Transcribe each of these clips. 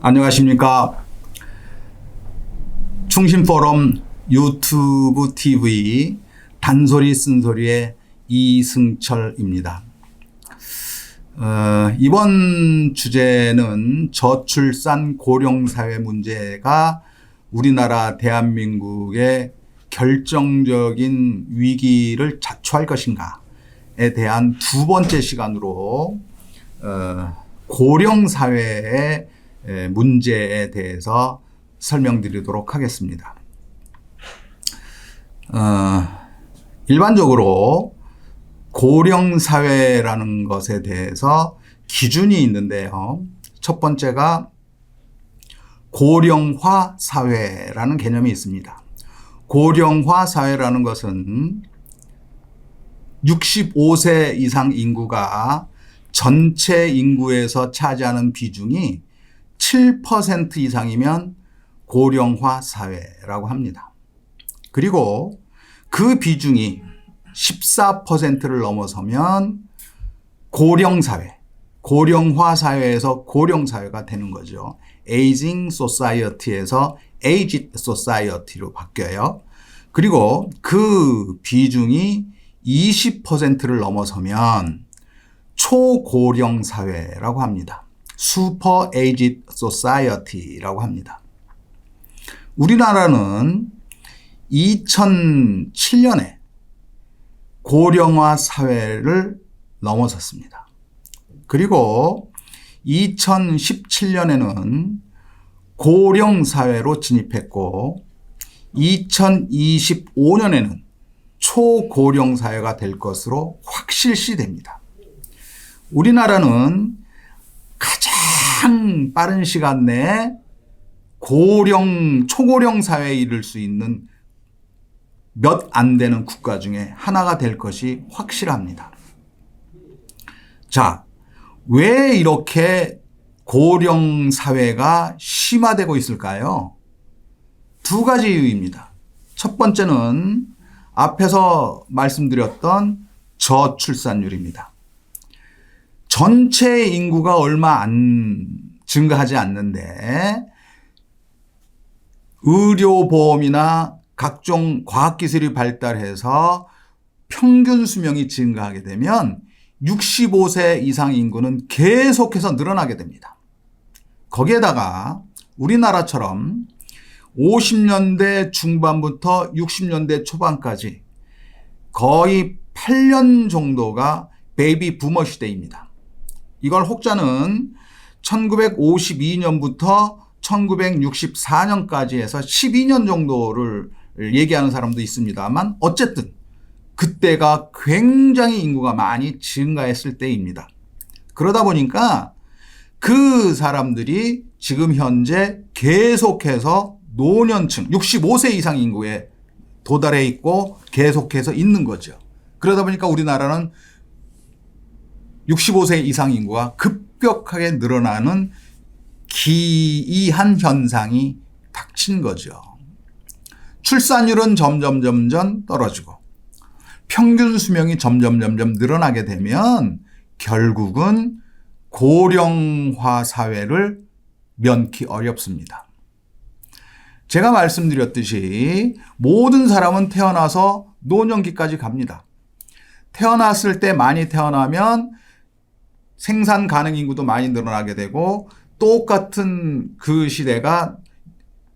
안녕하십니까. 충신포럼 유튜브 TV 단소리 쓴소리의 이승철입니다. 이번 주제는 저출산 고령사회 문제가 우리나라 대한민국의 결정적인 위기를 자초할 것인가에 대한 두 번째 시간으로 고령사회의 문제에 대해서 설명드리도록 하겠습니다. 일반적으로 고령사회라는 것에 대해서 기준이 있는데요. 첫 번째가 고령화 사회라는 개념이 있습니다. 고령화 사회라는 것은 65세 이상 인구가 전체 인구에서 차지하는 비중이 7% 이상이면 고령화 사회라고 합니다. 그리고 그 비중이 14%를 넘어서면 고령사회, 고령화 사회에서 고령사회가 되는 거죠. Aging Society에서 Aged Society로 바뀌어요. 그리고 그 비중이 20%를 넘어서면 초고령 사회라고 합니다. Super Aged Society라고 합니다. 우리나라는 2007년에 고령화 사회를 넘어섰습니다. 그리고 2017년에는 고령 사회로 진입했고 2025년에는 초고령 사회가 될 것으로 확실시됩니다. 우리나라는 가장 빠른 시간 내에 초고령 사회에 이를 수 있는 몇 안 되는 국가 중에 하나가 될 것이 확실합니다. 자, 왜 이렇게 고령 사회가 심화되고 있을까요? 두 가지 이유입니다. 첫 번째는 앞에서 말씀드렸던 저출산율입니다. 전체 인구가 얼마 안 증가하지 않는데 의료보험이나 각종 과학기술이 발달해서 평균 수명이 증가하게 되면 65세 이상 인구는 계속해서 늘어나게 됩니다. 거기에다가 우리나라처럼 50년대 중반부터 60년대 초반까지 거의 8년 정도가 베이비 부머 시대입니다. 이걸 혹자는 1952년부터 1964년까지 해서 12년 정도를 얘기하는 사람도 있습니다만 어쨌든 그때가 굉장히 인구가 많이 증가했을 때입니다. 그러다 보니까 그 사람들이 지금 현재 계속해서 노년층 65세 이상 인구에 도달해 있고 계속해서 있는 거죠. 그러다 보니까 우리나라는 65세 이상 인구가 급격하게 늘어나는 기이한 현상이 닥친 거죠. 출산율은 점점 떨어지고 평균 수명이 점점 늘어나게 되면 결국은 고령화 사회를 면키 어렵습니다. 제가 말씀드렸듯이 모든 사람은 태어나서 노년기까지 갑니다. 태어났을 때 많이 태어나면 생산 가능 인구도 많이 늘어나게 되고 똑같은 그 시대가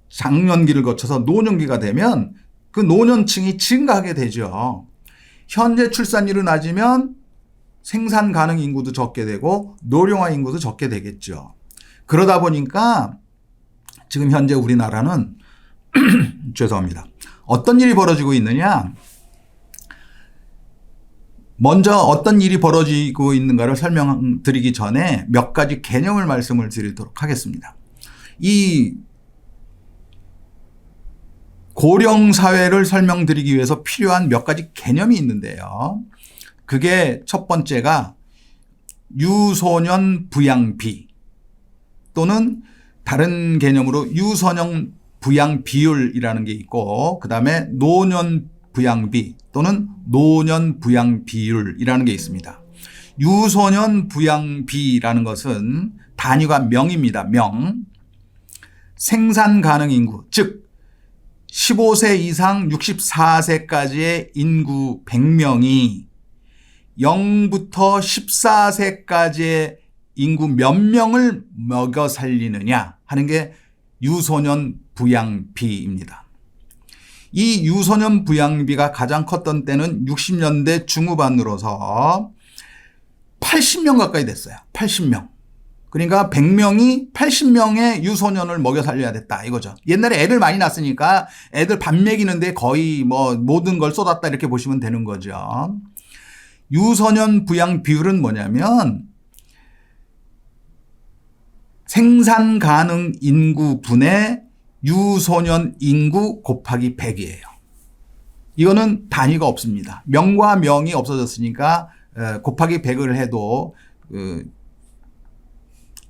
장년기를 거쳐서 노년기가 되면 그 노년층이 증가하게 되죠. 현재 출산율이 낮으면 생산 가능 인구도 적게 되고 노령화 인구도 적게 되겠죠. 그러다 보니까 지금 현재 우리나라는 죄송합니다. 어떤 일이 벌어지고 있느냐? 먼저 어떤 일이 벌어지고 있는가를 설명드리기 전에 몇 가지 개념을 말씀을 드리도록 하겠습니다. 이 고령 사회를 설명드리기 위해서 필요한 몇 가지 개념이 있는데요. 그게 첫 번째가 유소년 부양비 또는 다른 개념으로 유소년 부양 비율이라는 게 있고 그다음에 노년 부양비 또는 노년 부양 비율이라는 게 있습니다. 유소년 부양비라는 것은 단위가 명입니다. 명. 생산 가능 인구, 즉 15세 이상 64세까지의 인구 100명이 0부터 14세까지의 인구 몇 명을 먹여 살리느냐 하는 게 유소년 부양비입니다. 이 유소년 부양비가 가장 컸던 때는 60년대 중후반으로서 80명 가까이 됐어요. 80명. 그러니까 100명이 80명의 유소년을 먹여 살려야 됐다 이거죠. 옛날에 애들 많이 낳았으니까 애들 밥 먹이는데 거의 뭐 모든 걸 쏟았다 이렇게 보시면 되는 거죠. 유소년 부양 비율은 뭐냐면 생산 가능 인구 분의 유소년 인구 곱하기 100이에요. 이거는 단위가 없습니다. 명과 명이 없어졌으니까 곱하기 100을 해도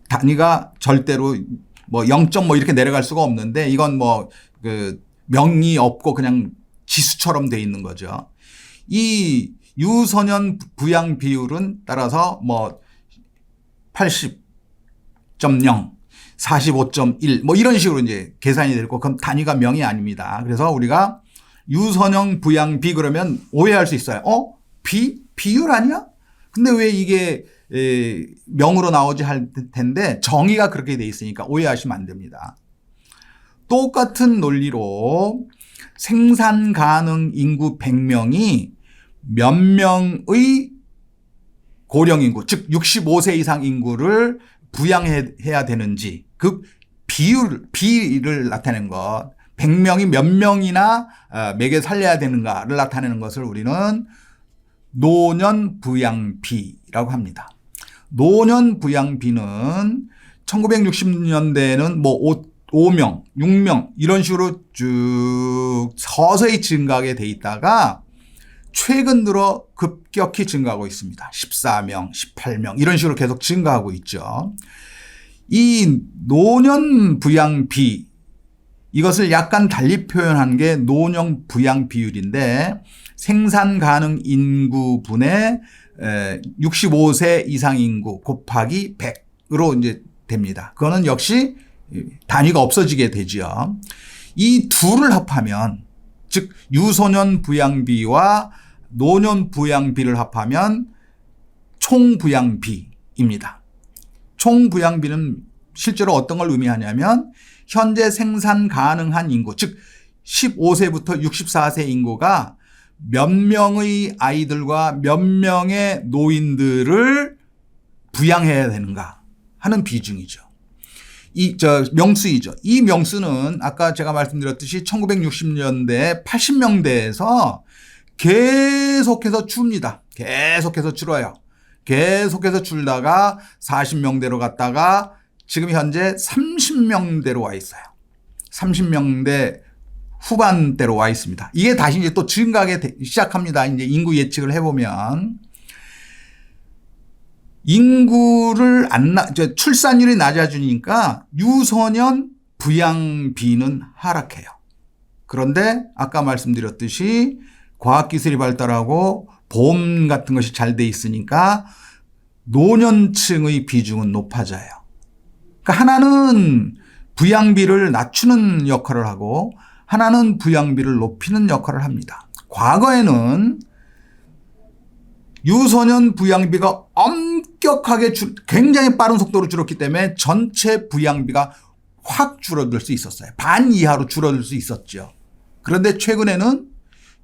단위가 절대로 뭐 0. 뭐 이렇게 내려갈 수가 없는데 이건 뭐 명이 없고 그냥 지수처럼 돼 있는 거죠. 이 유소년 부양 비율은 따라서 뭐 80.0, 45.1 뭐 이런 식으로 이제 계산이 되고 그럼 단위가 명이 아닙니다. 그래서 우리가 유소년 부양비 그러면 오해할 수 있어요. 비율 아니야? 근데 왜 이게 명으로 나오지 할 텐데 정의가 그렇게 돼 있으니까 오해하시면 안 됩니다. 똑같은 논리로 생산 가능 인구 100명이 몇 명의 고령 인구, 즉 65세 이상 인구를 부양해야 되는지 그 비를 나타내는 것, 100명이 몇 명이나 먹여 살려야 되는가를 나타내는 것을 우리는 노년 부양비라고 합니다. 노년 부양비는 1960년대에는 뭐 5명, 6명 이런 식으로 쭉 서서히 증가하게 돼 있다가 최근 들어 급격히 증가하고 있습니다. 14명, 18명 이런 식으로 계속 증가하고 있죠. 이 노년 부양비 이것을 약간 달리 표현한 게 노년 부양 비율인데 생산 가능 인구분의 65세 이상 인구 곱하기 100으로 이제 됩니다. 그거는 역시 단위가 없어지게 되죠. 이 둘을 합하면 즉 유소년 부양비와 노년 부양비를 합하면 총 부양비입니다. 총 부양비는 실제로 어떤 걸 의미하냐면 현재 생산 가능한 인구 즉 15세부터 64세 인구가 몇 명의 아이들과 몇 명의 노인들을 부양해야 되는가 하는 비중이죠. 명수이죠. 이 명수는 아까 제가 말씀드렸듯이 1960년대 80명대에서 계속해서 줍니다. 계속해서 줄어요. 계속해서 줄다가 40명대로 갔다가 지금 현재 30명대로 와 있어요. 30명대 후반대로 와 있습니다. 이게 다시 이제 또 증가하게 시작합니다. 이제 인구 예측을 해보면 인구를 출산율이 낮아지니까 유소년 부양비는 하락해요. 그런데 아까 말씀드렸듯이 과학기술이 발달하고 보험 같은 것이 잘 돼 있으니까 노년층의 비중은 높아져요. 그러니까 하나는 부양비를 낮추는 역할을 하고 하나는 부양비를 높이는 역할을 합니다. 과거에는 유소년 부양비가 엄격하게 굉장히 빠른 속도로 줄었기 때문에 전체 부양비가 확 줄어들 수 있었어요. 반 이하로 줄어들 수 있었죠. 그런데 최근에는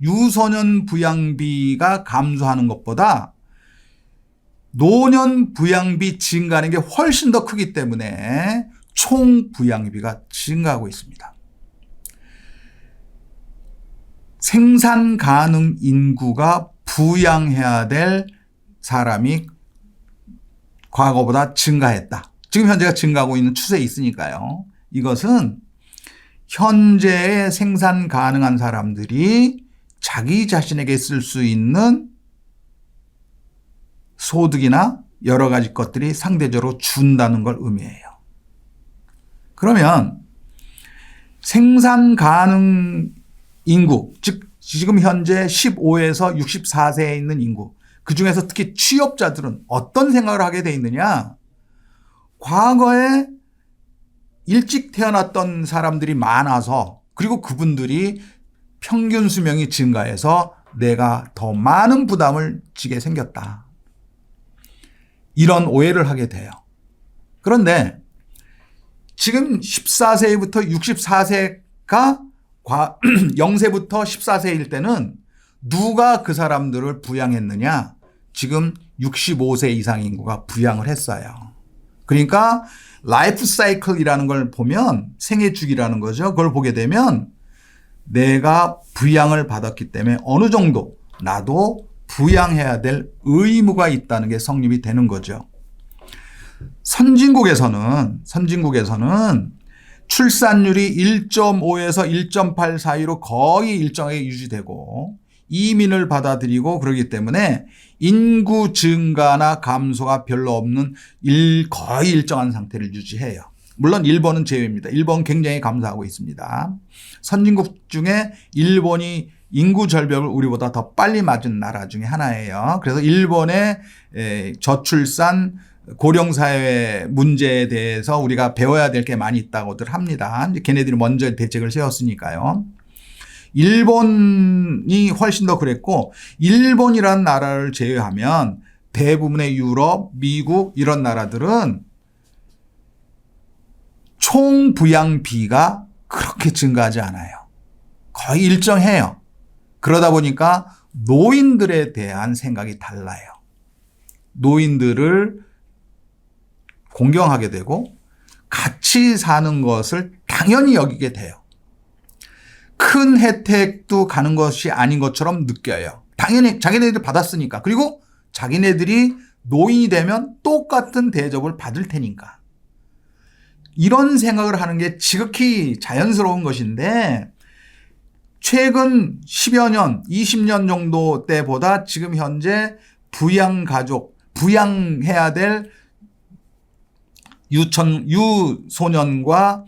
유소년 부양비가 감소하는 것보다 노년 부양비 증가하는 게 훨씬 더 크기 때문에 총 부양비가 증가하고 있습니다. 생산 가능 인구가 부양해야 될 사람이 과거보다 증가했다. 지금 현재가 증가하고 있는 추세에 있으니까요. 이것은 현재의 생산 가능한 사람들이 자기 자신에게 쓸 수 있는 소득이나 여러 가지 것들이 상대적으로 준다는 걸 의미해요. 그러면 생산 가능 인구, 즉 지금 현재 15에서 64세에 있는 인구, 그중에서 특히 취업자들은 어떤 생각을 하게 돼 있느냐. 과거에 일찍 태어났던 사람들이 많아서 그리고 그분들이 평균 수명이 증가해서 내가 더 많은 부담을 지게 생겼다. 이런 오해를 하게 돼요. 그런데 지금 14세부터 64세가 0세부터 14세일 때는 누가 그 사람들을 부양했느냐? 지금 65세 이상 인구가 부양을 했어요. 그러니까 라이프 사이클이라는 걸 보면 생애 주기라는 거죠. 그걸 보게 되면 내가 부양을 받았기 때문에 어느 정도 나도 부양해야 될 의무가 있다는 게 성립이 되는 거죠. 선진국에서는 출산율이 1.5에서 1.8 사이로 거의 일정하게 유지되고 이민을 받아들이고 그러기 때문에 인구 증가나 감소가 별로 없는 거의 일정한 상태를 유지해요. 물론 일본은 제외입니다. 일본은 굉장히 감소하고 있습니다. 선진국 중에 일본이 인구 절벽을 우리보다 더 빨리 맞은 나라 중에 하나예요. 그래서 일본의 저출산 고령사회 문제에 대해서 우리가 배워야 될 게 많이 있다고들 합니다. 이제 걔네들이 먼저 대책을 세웠으니까요. 일본이 훨씬 더 그랬고 일본이라는 나라를 제외하면 대부분의 유럽, 미국 이런 나라들은 총 부양비가 그렇게 증가하지 않아요. 거의 일정해요. 그러다 보니까 노인들에 대한 생각이 달라요. 노인들을 공경하게 되고 같이 사는 것을 당연히 여기게 돼요. 큰 혜택도 가는 것이 아닌 것처럼 느껴요. 당연히 자기네들 받았으니까. 그리고 자기네들이 노인이 되면 똑같은 대접을 받을 테니까. 이런 생각을 하는 게 지극히 자연스러운 것인데 최근 10여 년, 20년 정도 때보다 지금 현재 부양가족, 부양해야 될 유소년과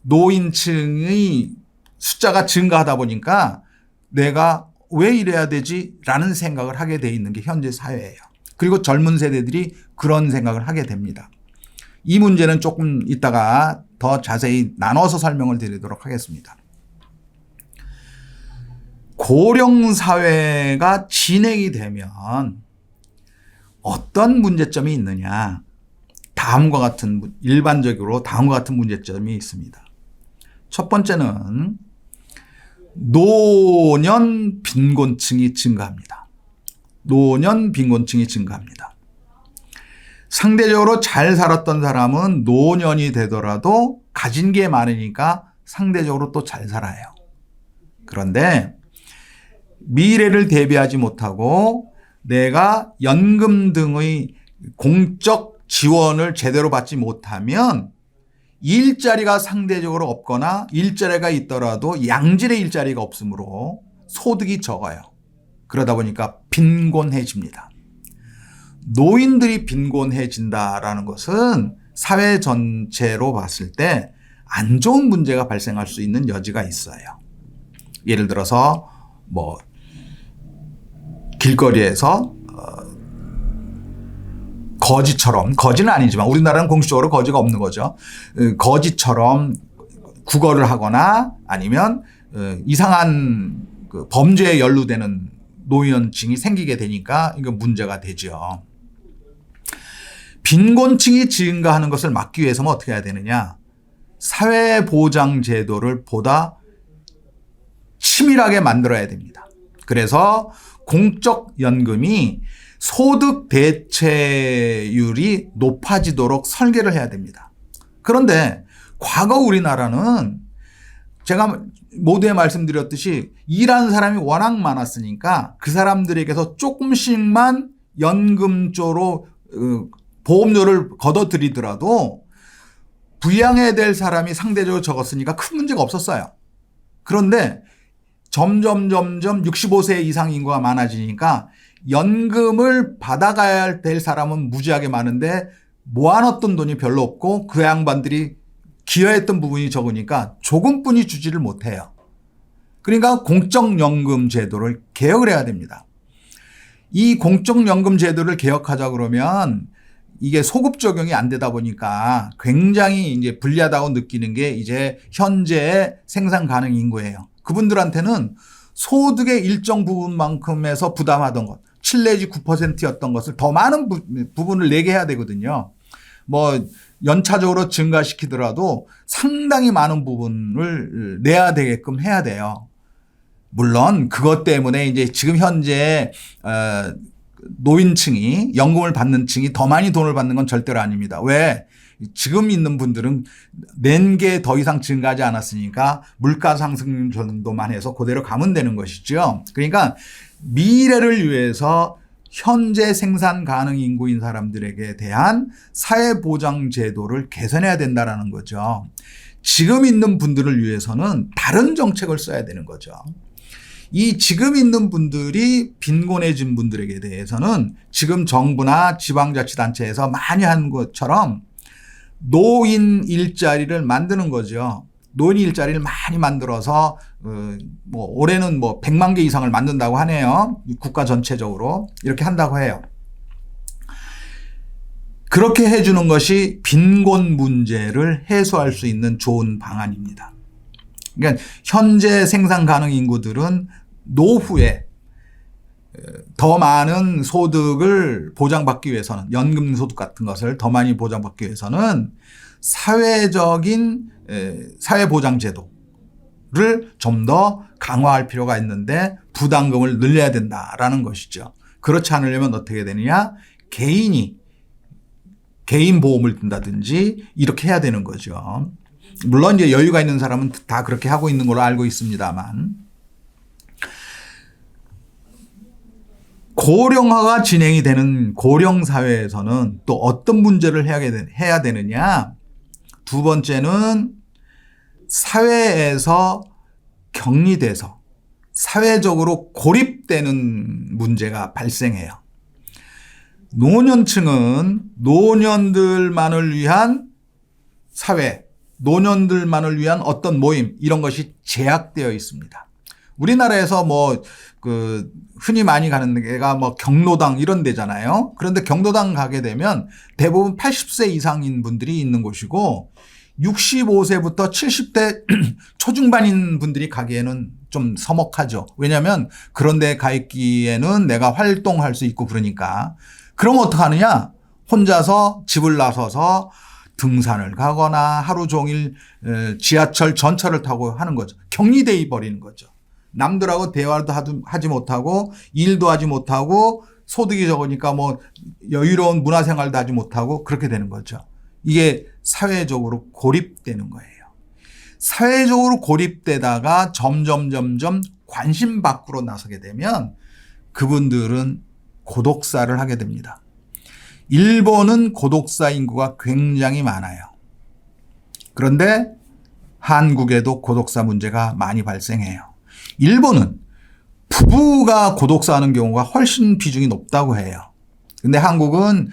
노인층의 숫자가 증가하다 보니까 내가 왜 이래야 되지? 라는 생각을 하게 돼 있는 게 현재 사회예요. 그리고 젊은 세대들이 그런 생각을 하게 됩니다. 이 문제는 조금 이따가 더 자세히 나눠서 설명을 드리도록 하겠습니다. 고령사회가 진행이 되면 어떤 문제점이 있느냐? 일반적으로 다음과 같은 문제점이 있습니다. 첫 번째는 노년 빈곤층이 증가합니다. 노년 빈곤층이 증가합니다. 상대적으로 잘 살았던 사람은 노년이 되더라도 가진 게 많으니까 상대적으로 또 잘 살아요. 그런데 미래를 대비하지 못하고 내가 연금 등의 공적 지원을 제대로 받지 못하면 일자리가 상대적으로 없거나 일자리가 있더라도 양질의 일자리가 없으므로 소득이 적어요. 그러다 보니까 빈곤해집니다. 노인들이 빈곤해진다라는 것은 사회 전체로 봤을 때 안 좋은 문제가 발생할 수 있는 여지가 있어요. 예를 들어서 길거리에서 거지는 아니지만 우리나라는 공식적으로 거지가 없는 거죠. 거지처럼 구걸을 하거나 아니면 이상한 범죄에 연루되는 노년층이 생기게 되니까 이건 문제가 되죠. 빈곤층이 증가하는 것을 막기 위해서는 어떻게 해야 되느냐? 사회보장제도를 보다 치밀하게 만들어야 됩니다. 그래서 공적연금이 소득 대체율이 높아지도록 설계를 해야 됩니다. 그런데 과거 우리나라는 제가 모두에 말씀드렸듯이 일하는 사람이 워낙 많았으니까 그 사람들에게서 조금씩만 연금조로 보험료를 걷어들이더라도 부양해야 될 사람이 상대적으로 적었으니까 큰 문제가 없었어요. 그런데 점점 65세 이상 인구가 많아지니까 연금을 받아가야 될 사람은 무지하게 많은데 모아놨던 돈이 별로 없고 그 양반들이 기여했던 부분이 적으니까 조금뿐이 주지를 못해요. 그러니까 공적연금 제도를 개혁을 해야 됩니다. 이 공적연금 제도를 개혁하자 그러면 이게 소급 적용이 안 되다 보니까 굉장히 이제 불리하다고 느끼는 게 이제 현재의 생산 가능 인구예요. 그분들한테는 소득의 일정 부분만큼에서 부담하던 것, 7 내지 9%였던 것을 더 많은 부분을 내게 해야 되거든요. 뭐 연차적으로 증가시키더라도 상당히 많은 부분을 내야 되게끔 해야 돼요. 물론 그것 때문에 이제 지금 현재 노인층이 연금을 받는 층이 더 많이 돈을 받는 건 절대로 아닙니다. 왜? 지금 있는 분들은 낸 게 더 이상 증가하지 않았으니까 물가 상승 정도만 해서 그대로 가면 되는 것이죠. 그러니까 미래를 위해서 현재 생산 가능 인구인 사람들에게 대한 사회보장 제도를 개선해야 된다는 거죠. 지금 있는 분들을 위해서는 다른 정책을 써야 되는 거죠. 이 지금 있는 분들이 빈곤해진 분들에게 대해서는 지금 정부나 지방자치단체에서 많이 한 것처럼 노인 일자리를 만드는 거죠. 노인 일자리를 많이 만들어서 뭐 올해는 뭐 100만 개 이상을 만든다고 하네요. 국가 전체적으로 이렇게 한다고 해요. 그렇게 해주는 것이 빈곤 문제를 해소할 수 있는 좋은 방안입니다. 그러니까 현재 생산 가능 인구들은 노후에 더 많은 소득을 보장받기 위해서는 연금 소득 같은 것을 더 많이 보장받기 위해서는 사회적인 사회보장 제도를 좀 더 강화할 필요가 있는데 부담금을 늘려야 된다라는 것이죠. 그렇지 않으려면 어떻게 되느냐? 개인 보험을 든다든지 이렇게 해야 되는 거죠. 물론 이제 여유가 있는 사람은 다 그렇게 하고 있는 걸로 알고 있습니다만. 고령화가 진행이 되는 고령 사회에서는 또 어떤 문제를 해야 되느냐? 두 번째는 사회에서 격리돼서 사회적으로 고립되는 문제가 발생해요. 노년층은 노년들만을 위한 사회, 노년들만을 위한 어떤 모임 이런 것이 제약되어 있습니다. 우리나라에서 흔히 많이 가는 데가 경로당 이런 데잖아요. 그런데 경로당 가게 되면 대부분 80세 이상인 분들이 있는 곳이고 65세부터 70대 초중반인 분들이 가기에는 좀 서먹하죠. 왜냐하면 그런 데 가 있기에는 내가 활동할 수 있고 그러니까. 그럼 어떡하느냐? 혼자서 집을 나서서 등산을 가거나 하루 종일 지하철, 전철을 타고 하는 거죠. 격리돼 버리는 거죠. 남들하고 대화도 하지 못하고 일도 하지 못하고 소득이 적으니까 여유로운 문화생활도 하지 못하고 그렇게 되는 거죠. 이게 사회적으로 고립되는 거예요. 사회적으로 고립되다가 점점 관심 밖으로 나서게 되면 그분들은 고독사를 하게 됩니다. 일본은 고독사 인구가 굉장히 많아요. 그런데 한국에도 고독사 문제가 많이 발생해요. 일본은 부부가 고독사하는 경우가 훨씬 비중이 높다고 해요. 근데 한국은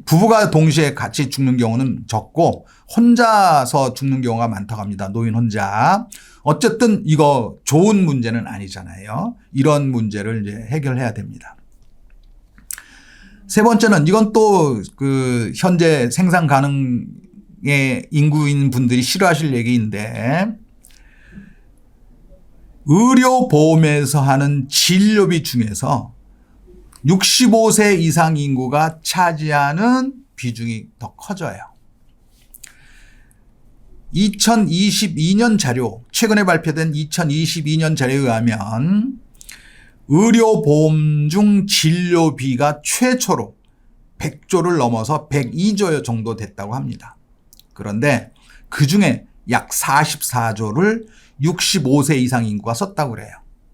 부부가 동시에 같이 죽는 경우는 적고 혼자서 죽는 경우가 많다고 합니다. 노인 혼자. 어쨌든 이거 좋은 문제는 아니잖아요. 이런 문제를 이제 해결해야 됩니다. 세 번째는 이건 또 현재 생산 가능의 인구인 분들이 싫어하실 얘기인데 의료보험에서 하는 진료비 중에서 65세 이상 인구가 차지하는 비중이 더 커져요. 2022년 자료, 최근에 발표된 2022년 자료에 의하면 의료보험 중 진료비가 최초로 100조를 넘어서 102조 정도 됐다고 합니다. 그런데 그중에 약 44조를 65세 이상 인구가 썼다고 그래요.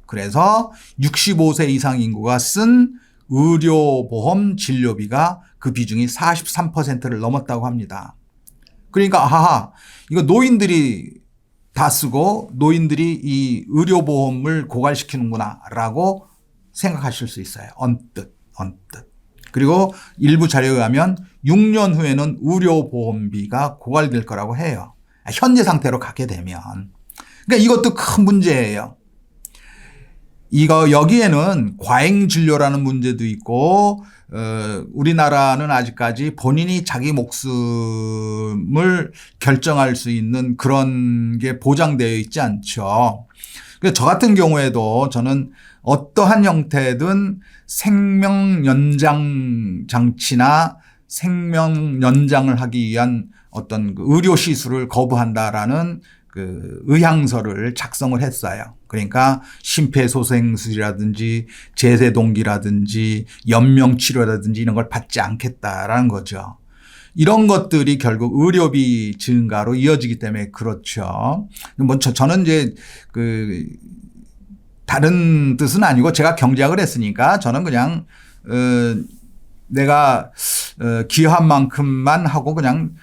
그래서 65세 이상 인구가 쓴 의료보험 진료비가 그 비중이 43%를 넘었다고 합니다. 그러니까 이거 노인들이 다 쓰고 노인들이 이 의료보험을 고갈시키는구나 라고 생각하실 수 있어요. 언뜻. 그리고 일부 자료에 의하면 6년 후에는 의료보험비가 고갈될 거라고 해요. 현재 상태로 가게 되면. 그러니까 이것도 큰 문제예요. 여기에는 과잉 진료라는 문제도 있고, 우리나라는 아직까지 본인이 자기 목숨을 결정할 수 있는 그런 게 보장되어 있지 않죠. 그래서 저 같은 경우에도 저는 어떠한 형태든 생명 연장 장치나 생명 연장을 하기 위한 어떤 그 의료 시술을 거부한다라는 그 의향서를 작성을 했어요. 그러니까 심폐소생술이라든지 제세동기라든지 연명치료라든지 이런 걸 받지 않겠다라는 거죠. 이런 것들이 결국 의료비 증가로 이어지기 때문에 그렇죠. 뭐 저는 이제 그 다른 뜻은 아니고 제가 경제학을 했으니까 저는 그냥 내가 기여한 만큼만 하고 그냥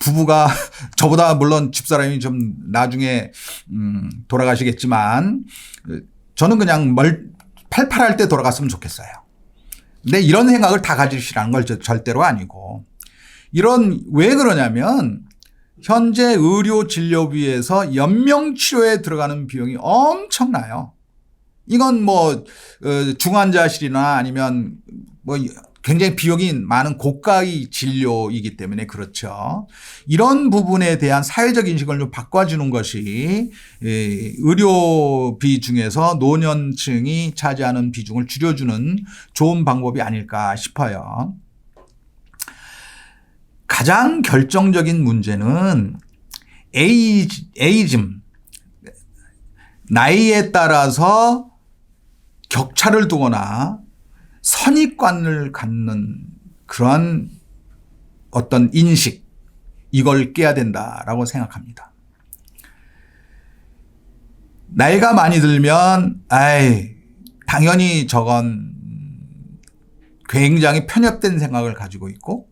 부부가 저보다 물론 집사람이 좀 나중에 돌아가시겠지만 저는 그냥 팔팔할 때 돌아갔으면 좋겠어요. 근데 이런 생각을 다 가지시라는 걸 절대로 아니고 왜 그러냐면 현재 의료 진료비에서 연명치료에 들어가는 비용이 엄청나요. 이건 뭐 중환자실이나 아니면 뭐 굉장히 비용이 많은 고가의 진료이기 때문에 그렇죠. 이런 부분에 대한 사회적 인식을 좀 바꿔주는 것이 의료비 중에서 노년층이 차지하는 비중을 줄여주는 좋은 방법이 아닐까 싶어요. 가장 결정적인 문제는 에이즘, 나이에 따라서 격차를 두거나 선입관을 갖는 그런 어떤 인식, 이걸 깨야 된다라고 생각합니다. 나이가 많이 들면 당연히 저건 굉장히 편협된 생각을 가지고 있고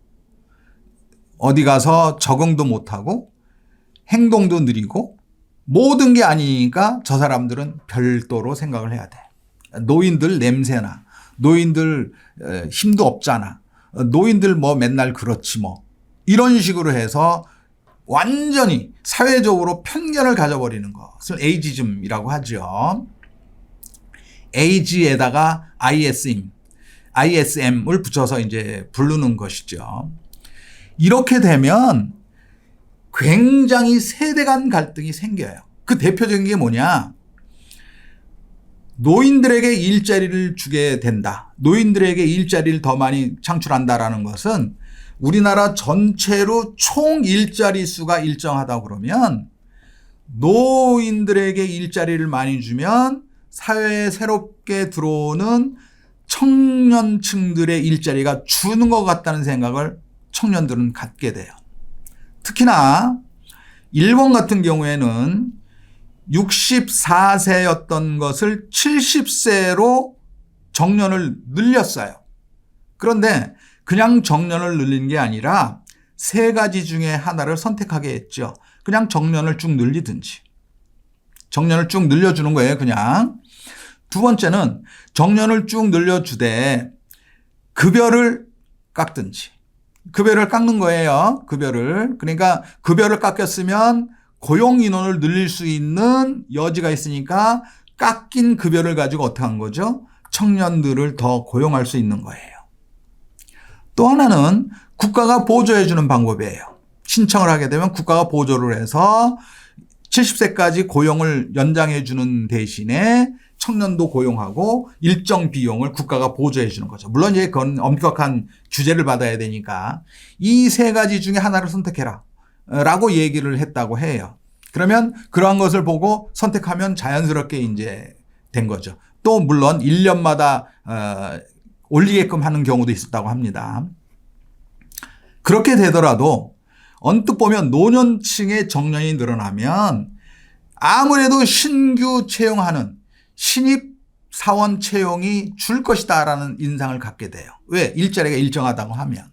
어디 가서 적응도 못하고 행동도 느리고 모든 게 아니니까 저 사람들은 별도로 생각을 해야 돼. 노인들 냄새나, 노인들 힘도 없잖아, 노인들 뭐 맨날 그렇지 뭐, 이런 식으로 해서 완전히 사회적으로 편견을 가져버리는 것을 에이지즘이라고 하죠. 에이지에다가 ISM을 붙여서 이제 부르는 것이죠. 이렇게 되면 굉장히 세대 간 갈등이 생겨요. 그 대표적인 게 뭐냐? 노인들에게 일자리를 주게 된다. 노인들에게 일자리를 더 많이 창출한다라는 것은 우리나라 전체로 총 일자리 수가 일정하다 그러면 노인들에게 일자리를 많이 주면 사회에 새롭게 들어오는 청년층들의 일자리가 주는 것 같다는 생각을 청년들은 갖게 돼요. 특히나 일본 같은 경우에는 64세였던 것을 70세로 정년을 늘렸어요. 그런데 그냥 정년을 늘린 게 아니라 세 가지 중에 하나를 선택하게 했죠. 그냥 정년을 쭉 늘리든지. 정년을 쭉 늘려주는 거예요, 그냥. 두 번째는 정년을 쭉 늘려주되 급여를 깎든지. 급여를 깎는 거예요, 급여를. 그러니까 급여를 깎였으면 고용 인원을 늘릴 수 있는 여지가 있으니까 깎인 급여를 가지고 어떻게 한 거죠? 청년들을 더 고용할 수 있는 거예요. 또 하나는 국가가 보조해 주는 방법이에요. 신청을 하게 되면 국가가 보조를 해서 70세까지 고용을 연장해 주는 대신에 청년도 고용하고 일정 비용을 국가가 보조해 주는 거죠. 물론 이제 그건 엄격한 규제를 받아야 되니까 이 세 가지 중에 하나를 선택해라 라고 얘기를 했다고 해요. 그러면 그러한 것을 보고 선택하면 자연스럽게 이제 된 거죠. 또 물론 1년마다 올리게끔 하는 경우도 있었다고 합니다. 그렇게 되더라도 언뜻 보면 노년층의 정년이 늘어나면 아무래도 신규 채용하는 신입 사원 채용이 줄 것이다라는 인상을 갖게 돼요. 왜? 일자리가 일정하다고 하면.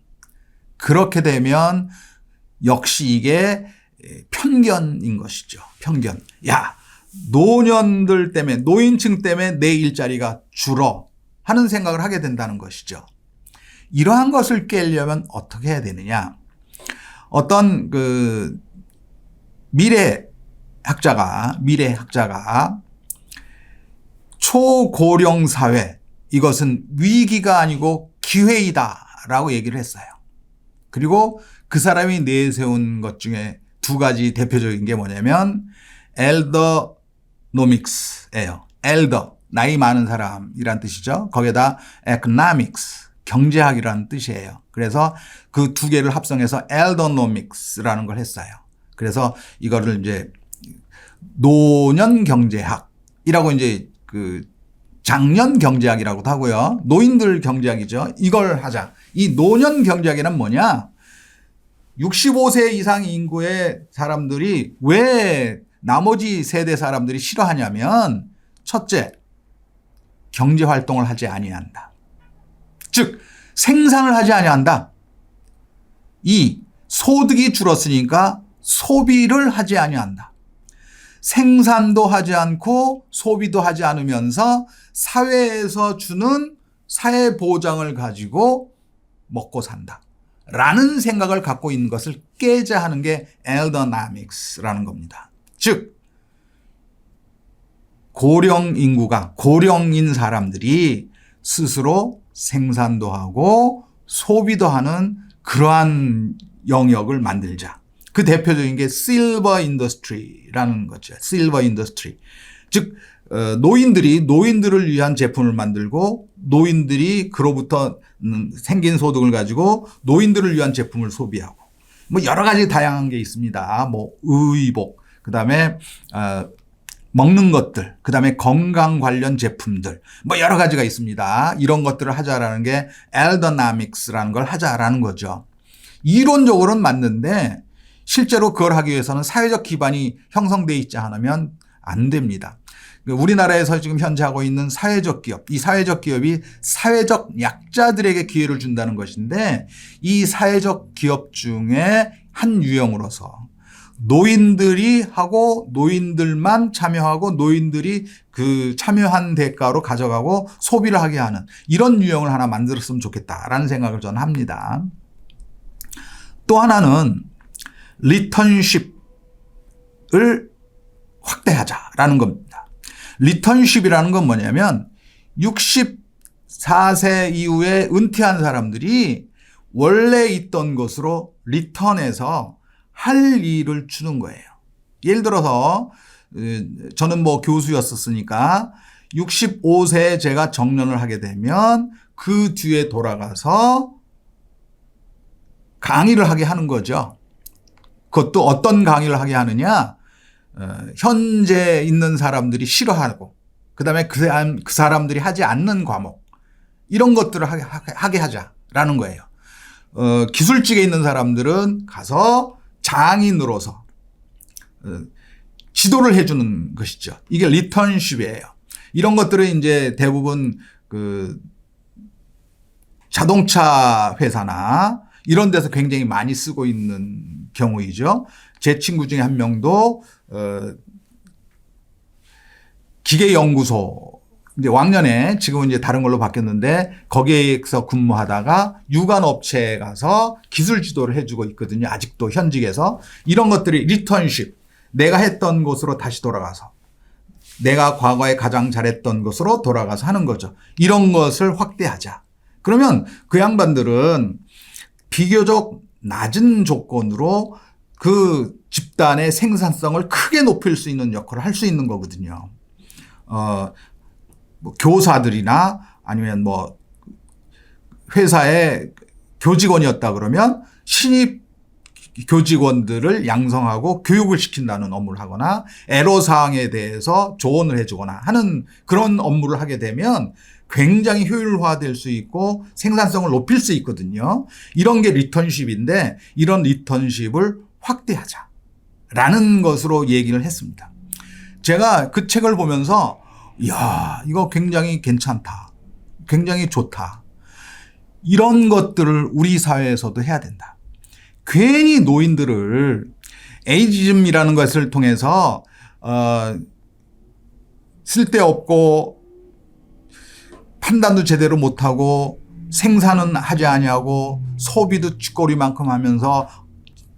그렇게 되면 역시 이게 편견인 것이죠. 편견. 야, 노년들 때문에, 노인층 때문에 내 일자리가 줄어 하는 생각을 하게 된다는 것이죠. 이러한 것을 깨려면 어떻게 해야 되느냐? 어떤 그 미래학자가 초고령 사회, 이것은 위기가 아니고 기회이다라고 얘기를 했어요. 그리고 그 사람이 내세운 것 중에 두 가지 대표적인 게 뭐냐면 엘더노믹스예요. 엘더, 나이 많은 사람이란 뜻이죠. 거기에다 economics, 경제학이라는 뜻이에요. 그래서 그 두 개를 합성해서 엘더노믹스라는 걸 했어요. 그래서 이거를 이제 노년 경제학이라고 이제 그 장년 경제학이라고도 하고요. 노인들 경제학이죠. 이걸 하자. 이 노년 경제학이란 뭐냐? 65세 이상 인구의 사람들이 왜 나머지 세대 사람들이 싫어하냐면 첫째, 경제 활동을 하지 아니한다. 즉 생산을 하지 아니한다. 이 소득이 줄었으니까 소비를 하지 아니한다. 생산도 하지 않고 소비도 하지 않으면서 사회에서 주는 사회 보장을 가지고 먹고 산다. 라는 생각을 갖고 있는 것을 깨자 하는 게 엘더노믹스라는 겁니다. 즉 고령 인구가, 고령인 사람들이 스스로 생산도 하고 소비도 하는 그러한 영역을 만들자. 그 대표적인 게 실버 인더스트리라는 거죠. 실버 인더스트리. 즉 노인들이 노인들을 위한 제품을 만들고 노인들이 그로부터 생긴 소득을 가지고 노인들을 위한 제품을 소비하고 뭐 여러 가지 다양한 게 있습니다. 뭐 의복, 그다음에 먹는 것들, 그다음에 건강 관련 제품들, 뭐 여러 가지가 있습니다. 이런 것들을 하자라는 게 엘더노믹스라는 걸 하자라는 거죠. 이론적으로는 맞는데 실제로 그걸 하기 위해서는 사회적 기반이 형성되어 있지 않으면 안 됩니다. 우리나라에서 지금 현재 하고 있는 사회적 기업, 이 사회적 기업이 사회적 약자들에게 기회를 준다는 것인데 이 사회적 기업 중에 한 유형으로서 노인들이 하고 노인들만 참여하고 노인들이 그 참여한 대가로 가져가고 소비를 하게 하는 이런 유형을 하나 만들었으면 좋겠다라는 생각을 저는 합니다. 또 하나는 리턴십을 확대하자라는 겁니다. 리턴십이라는 건 뭐냐면 64세 이후에 은퇴한 사람들이 원래 있던 곳으로 리턴해서 할 일을 주는 거예요. 예를 들어서 저는 뭐 교수였었으니까 65세에 제가 정년을 하게 되면 그 뒤에 돌아가서 강의를 하게 하는 거죠. 그것도 어떤 강의를 하게 하느냐? 현재 있는 사람들이 싫어하고 그다음에 그 사람들이 하지 않는 과목 이런 것들을 하게 하자라는 거예요. 기술직에 있는 사람들은 가서 장인으로서 지도를 해주는 것이죠. 이게 리턴십이에요. 이런 것들은 이제 대부분 그 자동차 회사나 이런 데서 굉장히 많이 쓰고 있는 경우이죠. 제 친구 중에 한 명도 기계연구소 이제 왕년에 지금은 이제 다른 걸로 바뀌었는데 거기에서 근무하다가 유관업체에 가서 기술 지도를 해주고 있거든요. 아직도 현직에서. 이런 것들이 리턴십, 내가 했던 곳으로 다시 돌아가서 내가 과거에 가장 잘했던 곳으로 돌아가서 하는 거죠. 이런 것을 확대하자. 그러면 그 양반들은 비교적 낮은 조건으로 그 집단의 생산성을 크게 높일 수 있는 역할을 할 수 있는 거거든요. 뭐 교사들이나 아니면 뭐 회사의 교직원이었다 그러면 신입 교직원들을 양성하고 교육을 시킨다는 업무를 하거나 애로사항에 대해서 조언을 해주거나 하는 그런 업무를 하게 되면 굉장히 효율화될 수 있고 생산성을 높일 수 있거든요. 이런 게 리턴십인데 이런 리턴십을 확대하자라는 것으로 얘기를 했습니다. 제가 그 책을 보면서 이야, 이거 굉장히 괜찮다. 굉장히 좋다. 이런 것들을 우리 사회에서도 해야 된다. 괜히 노인들을 에이지즘이라는 것을 통해서 쓸데없고 판단도 제대로 못하고 생산은 하지 아니하고 소비도 쥐꼬리만큼 하면서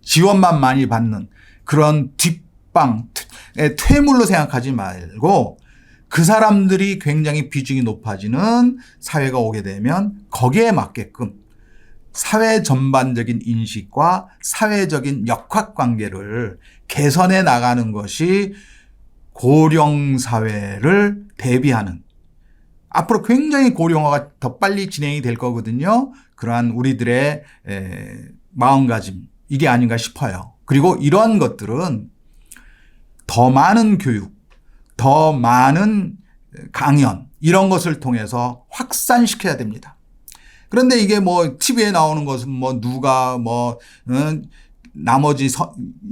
지원만 많이 받는 그런 뒷방, 퇴물로 생각하지 말고 그 사람들이 굉장히 비중이 높아지는 사회가 오게 되면 거기에 맞게끔 사회 전반적인 인식과 사회적인 역학관계를 개선해 나가는 것이 고령사회를 대비하는, 앞으로 굉장히 고령화가 더 빨리 진행이 될 거거든요. 그러한 우리들의 마음가짐, 이게 아닌가 싶어요. 그리고 이러한 것들은 더 많은 교육, 더 많은 강연, 이런 것을 통해서 확산시켜야 됩니다. 그런데 이게 뭐 TV에 나오는 것은 뭐 누가 뭐 나머지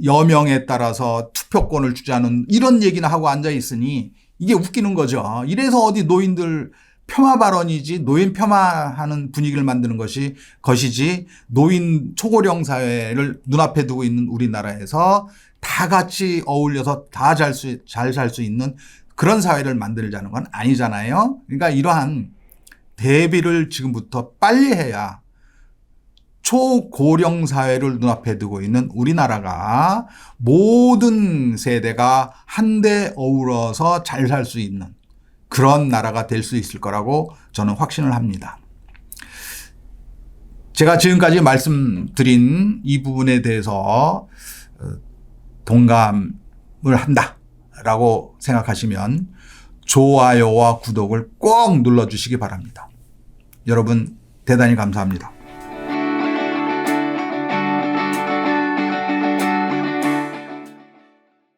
여명에 따라서 투표권을 주자는 이런 얘기나 하고 앉아 있으니 이게 웃기는 거죠. 이래서 어디 노인들 폄하 발언이지, 노인 폄하하는 분위기를 만드는 것이지, 노인 초고령 사회를 눈앞에 두고 있는 우리나라에서 다 같이 어울려서 다 잘 살 수 있는 그런 사회를 만들자는 건 아니잖아요. 그러니까 이러한 대비를 지금부터 빨리 해야 초고령 사회를 눈앞에 두고 있는 우리나라가 모든 세대가 한데 어우러서 잘 살 수 있는 그런 나라가 될 수 있을 거라고 저는 확신을 합니다. 제가 지금까지 말씀드린 이 부분에 대해서 동감을 한다라고 생각하시면 좋아요와 구독을 꼭 눌러주시기 바랍니다. 여러분 대단히 감사합니다.